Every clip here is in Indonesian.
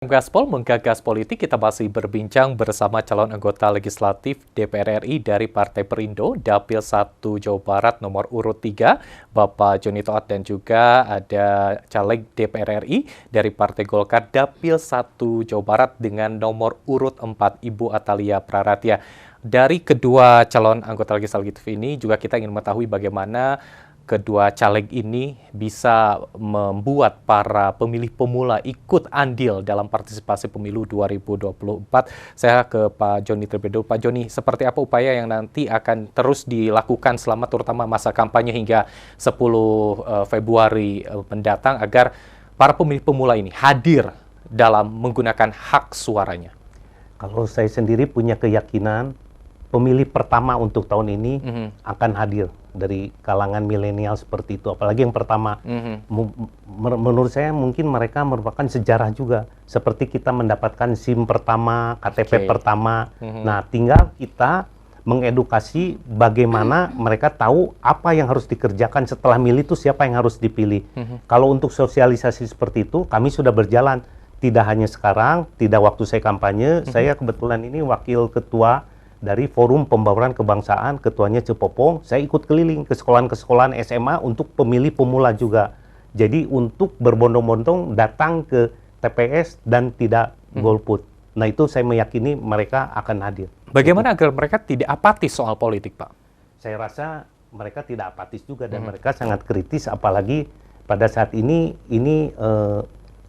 Gaspol menggagas politik, kita masih berbincang bersama calon anggota legislatif DPR RI dari Partai Perindo, Dapil 1 Jawa Barat nomor urut 3, Bapak Joni Toat, dan juga ada caleg DPR RI dari Partai Golkar, Dapil 1 Jawa Barat dengan nomor urut 4, Ibu Atalia Praratya. Dari kedua calon anggota legislatif ini juga kita ingin mengetahui bagaimana kedua caleg ini bisa membuat para pemilih pemula ikut andil dalam partisipasi pemilu 2024. Saya ke Pak Joni terlebih dahulu. Pak Joni, seperti apa upaya yang nanti akan terus dilakukan selama terutama masa kampanye hingga 10 Februari mendatang agar para pemilih pemula ini hadir dalam menggunakan hak suaranya? Kalau saya sendiri punya keyakinan pemilih pertama untuk tahun ini akan hadir dari kalangan milenial seperti itu. Apalagi yang pertama, menurut saya mungkin mereka merupakan sejarah juga. Seperti kita mendapatkan SIM pertama, KTP pertama. Nah, tinggal kita mengedukasi bagaimana mereka tahu apa yang harus dikerjakan setelah milih itu, siapa yang harus dipilih. Kalau untuk sosialisasi seperti itu, kami sudah berjalan. Tidak hanya sekarang, tidak waktu saya kampanye, saya kebetulan ini wakil ketua dari Forum Pembauran Kebangsaan, ketuanya Cepopong. Saya ikut keliling ke sekolahan-sekolahan SMA untuk pemilih pemula juga. Jadi untuk berbondong-bondong datang ke TPS dan tidak golput. Nah, itu saya meyakini mereka akan hadir. Bagaimana agar mereka tidak apatis soal politik, Pak? Saya rasa mereka tidak apatis juga dan mereka sangat kritis, apalagi pada saat ini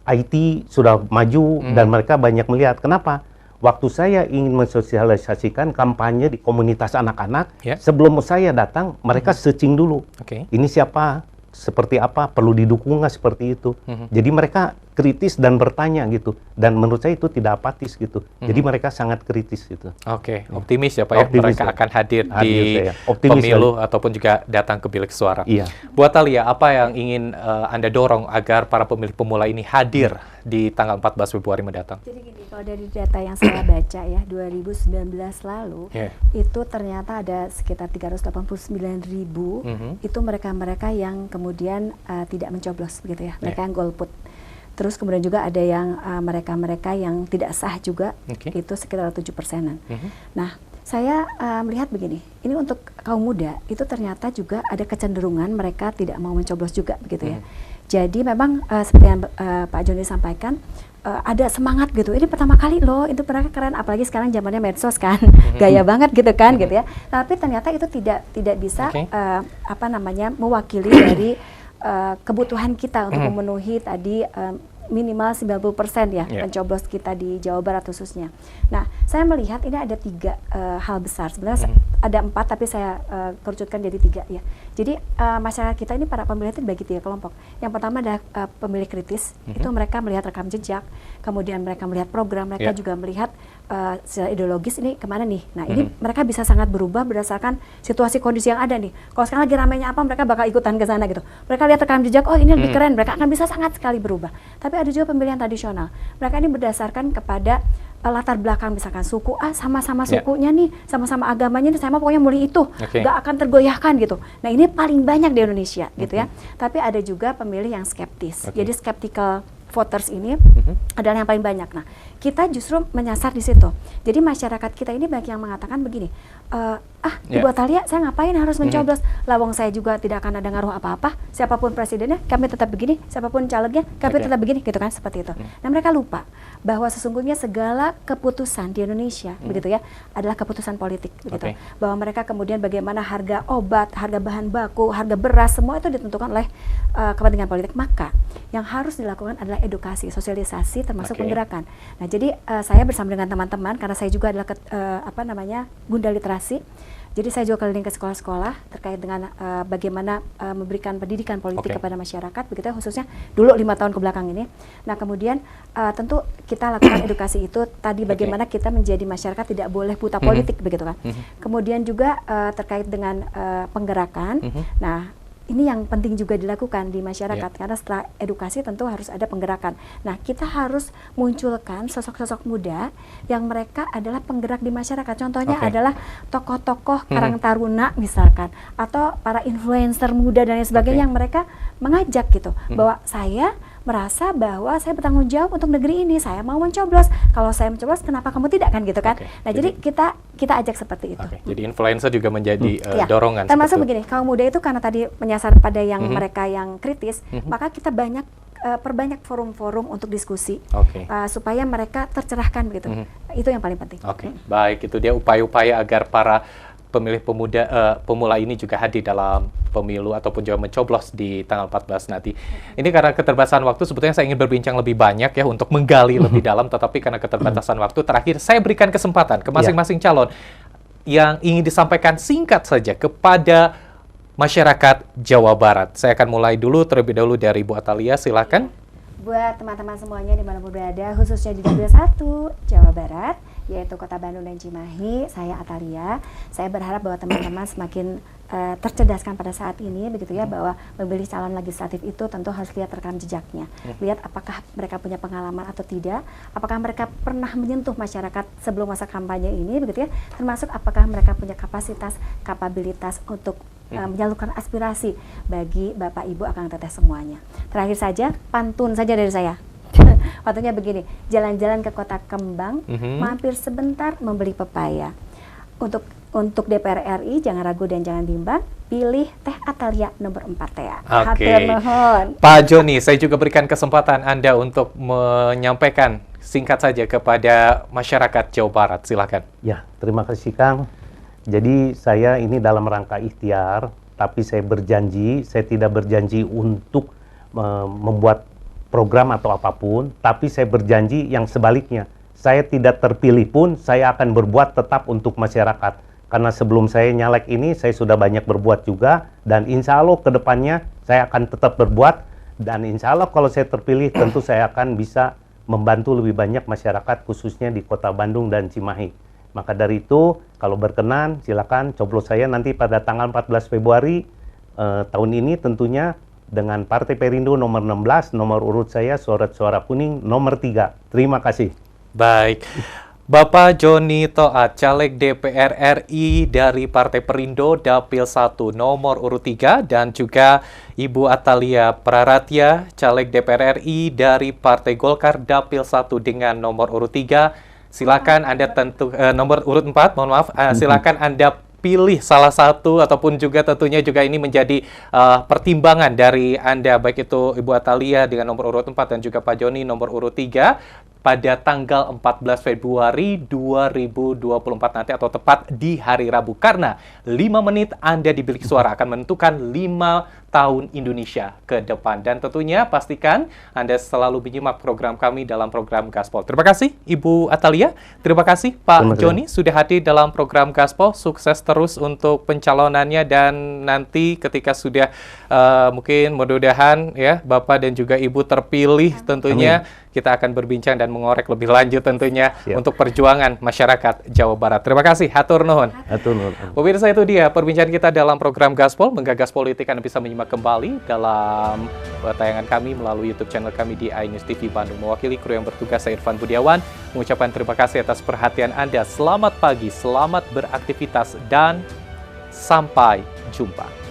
IT sudah maju dan mereka banyak melihat. Kenapa? Waktu saya ingin mensosialisasikan kampanye di komunitas anak-anak, sebelum saya datang, mereka searching dulu. Ini siapa, seperti apa, perlu didukung nggak seperti itu. Jadi mereka kritis dan bertanya gitu. Dan menurut saya itu tidak apatis gitu. Jadi mereka sangat kritis gitu. Optimis ya Pak ya, mereka akan hadir di pemilu ataupun juga datang ke bilik suara. Bu Atalia, apa yang ingin Anda dorong agar para pemilih pemula ini hadir di tanggal 14 Februari mendatang? Jadi gini, kalau dari data yang saya baca ya, 2019 lalu, itu ternyata ada sekitar 389.000 itu mereka-mereka yang kemudian tidak mencoblos begitu ya, mereka yang golput. Terus kemudian juga ada yang mereka-mereka yang tidak sah juga, itu sekitar 7%-an. Nah, saya melihat begini, ini untuk kaum muda itu ternyata juga ada kecenderungan mereka tidak mau mencoblos juga begitu ya. Jadi memang seperti yang Pak Joni sampaikan, ada semangat gitu, ini pertama kali loh, itu mereka keren, apalagi sekarang zamannya medsos kan, gaya banget gitu kan gitu ya. Tapi ternyata itu tidak bisa mewakili dari kebutuhan kita untuk memenuhi tadi minimal 90% ya pencoblos kita di Jawa Barat khususnya. Nah, saya melihat ini ada 3 hal besar. Sebenarnya ada 4 tapi saya kerucutkan jadi 3 ya. Jadi masyarakat kita ini para pemilih itu dibagi 3 kelompok. Yang pertama adalah pemilih kritis, itu mereka melihat rekam jejak, kemudian mereka melihat program, mereka juga melihat secara ideologis ini kemana nih. Nah, ini mereka bisa sangat berubah berdasarkan situasi kondisi yang ada nih. Kalau sekarang lagi ramainya apa, mereka bakal ikutan ke sana gitu. Mereka lihat rekam jejak, oh ini lebih keren, mereka akan bisa sangat sekali berubah. Tapi ada juga pemilihan tradisional. Mereka ini berdasarkan kepada latar belakang, misalkan suku sama-sama sukunya nih, sama-sama agamanya nih, saya mau pokoknya milih itu, nggak akan tergoyahkan gitu. Nah, ini paling banyak di Indonesia gitu ya. Tapi ada juga pemilih yang skeptis. Jadi skeptical voters ini adalah yang paling banyak. Nah, kita justru menyasar di situ. Jadi masyarakat kita ini banyak yang mengatakan begini, Ibu Atalia, saya ngapain harus mencoblos? Lawang saya juga tidak akan ada ngaruh apa-apa. Siapapun presidennya, kami tetap begini. Siapapun calegnya, kami tetap begini. Gitu kan, seperti itu. Nah, mereka lupa bahwa sesungguhnya segala keputusan di Indonesia, begitu ya, adalah keputusan politik, begitu. Bahwa mereka kemudian bagaimana harga obat, harga bahan baku, harga beras, semua itu ditentukan oleh kepentingan politik. Maka yang harus dilakukan adalah edukasi, sosialisasi, termasuk penggerakan. Nah, jadi saya bersama dengan teman-teman, karena saya juga adalah Bunda Literasi. Jadi saya juga keliling ke sekolah-sekolah terkait dengan bagaimana memberikan pendidikan politik kepada masyarakat, begitu ya, khususnya dulu 5 tahun ke belakang ini. Nah, kemudian tentu kita lakukan edukasi itu tadi bagaimana kita menjadi masyarakat tidak boleh buta politik, begitu kan. Kemudian juga terkait dengan penggerakan. Nah, ini yang penting juga dilakukan di masyarakat, karena setelah edukasi tentu harus ada penggerakan. Nah, kita harus munculkan sosok-sosok muda yang mereka adalah penggerak di masyarakat. Contohnya adalah tokoh-tokoh Karang Taruna misalkan, atau para influencer muda dan lain sebagainya yang mereka mengajak gitu, bahwa saya merasa bahwa saya bertanggung jawab untuk negeri ini, saya mau mencoblos. Kalau saya mencoblos, kenapa kamu tidak kan gitu kan? Nah, jadi kita ajak seperti itu. Jadi influencer juga menjadi dorongan. Termasuk begini, kaum muda itu karena tadi menyasar pada yang mereka yang kritis, maka kita perbanyak forum-forum untuk diskusi supaya mereka tercerahkan begitu. Itu yang paling penting. Baik, itu dia upaya-upaya agar para pemilih pemula ini juga hadir dalam pemilu ataupun juga mencoblos di tanggal 14 nanti. Ini karena keterbatasan waktu, sebetulnya saya ingin berbincang lebih banyak ya untuk menggali lebih dalam, tetapi karena keterbatasan waktu, terakhir saya berikan kesempatan ke masing-masing calon yang ingin disampaikan singkat saja kepada masyarakat Jawa Barat. Saya akan mulai terlebih dahulu dari Bu Atalia, silakan. Buat teman-teman semuanya dimanapun berada, khususnya di Dapil 1 Jawa Barat, yaitu Kota Bandung dan Cimahi, saya Atalia. Saya berharap bahwa teman-teman semakin tercerdaskan pada saat ini, begitu ya, bahwa memilih calon legislatif itu tentu harus lihat rekam jejaknya. Lihat apakah mereka punya pengalaman atau tidak, apakah mereka pernah menyentuh masyarakat sebelum masa kampanye ini, begitu ya, termasuk apakah mereka punya kapasitas, kapabilitas untuk menyalurkan aspirasi bagi Bapak Ibu Akang Teteh semuanya. Terakhir saja, pantun saja dari saya. Waktunya begini, jalan-jalan ke Kota Kembang, mampir sebentar membeli pepaya. Untuk DPR RI, jangan ragu dan jangan bimbang, pilih Teh Atalia nomor 4 ya. Hatur nuhun. Pak Joni, saya juga berikan kesempatan Anda untuk menyampaikan singkat saja kepada masyarakat Jawa Barat, silakan. Ya, terima kasih Kang. Jadi saya ini dalam rangka ikhtiar, tapi saya berjanji, saya tidak berjanji untuk membuat program atau apapun, tapi saya berjanji yang sebaliknya. Saya tidak terpilih pun, saya akan berbuat tetap untuk masyarakat. Karena sebelum saya nyalek ini, saya sudah banyak berbuat juga, dan insya Allah ke depannya saya akan tetap berbuat, dan insya Allah kalau saya terpilih, tentu saya akan bisa membantu lebih banyak masyarakat, khususnya di Kota Bandung dan Cimahi. Maka dari itu, kalau berkenan, silakan coblos saya nanti pada tanggal 14 Februari tahun ini tentunya dengan Partai Perindo nomor 16, nomor urut saya suara kuning nomor 3. Terima kasih. Baik. Bapak Joni Toat, caleg DPR RI dari Partai Perindo Dapil 1 nomor urut 3, dan juga Ibu Atalia Praratya, caleg DPR RI dari Partai Golkar Dapil 1 dengan nomor urut 3. Silakan Anda nomor urut 4, mohon maaf, silakan Anda pilih salah satu, ataupun juga tentunya juga ini menjadi pertimbangan dari Anda, baik itu Ibu Atalia dengan nomor urut 4 dan juga Pak Joni nomor urut 3 pada tanggal 14 Februari 2024 nanti, atau tepat di hari Rabu. Karena 5 menit Anda di bilik suara akan menentukan 5 tahun Indonesia ke depan. Dan tentunya pastikan Anda selalu menyimak program kami dalam program Gaspol. Terima kasih Ibu Atalia, terima kasih Pak Joni sudah hadir dalam program Gaspol. Sukses terus untuk pencalonannya, dan nanti ketika sudah mungkin mudah-mudahan ya Bapak dan juga Ibu terpilih, tentunya kita akan berbincang dan mengorek lebih lanjut tentunya untuk perjuangan masyarakat Jawa Barat. Terima kasih, hatur nuhun. Hatur nuhun. Pemirsa, itu dia perbincangan kita dalam program Gaspol, Menggagas Politik. Anda bisa menyimak kembali dalam tayangan kami melalui YouTube channel kami di iNews TV Bandung. Mewakili kru yang bertugas, saya Irfan Budiawan mengucapkan terima kasih atas perhatian Anda. Selamat pagi, selamat beraktivitas, dan sampai jumpa.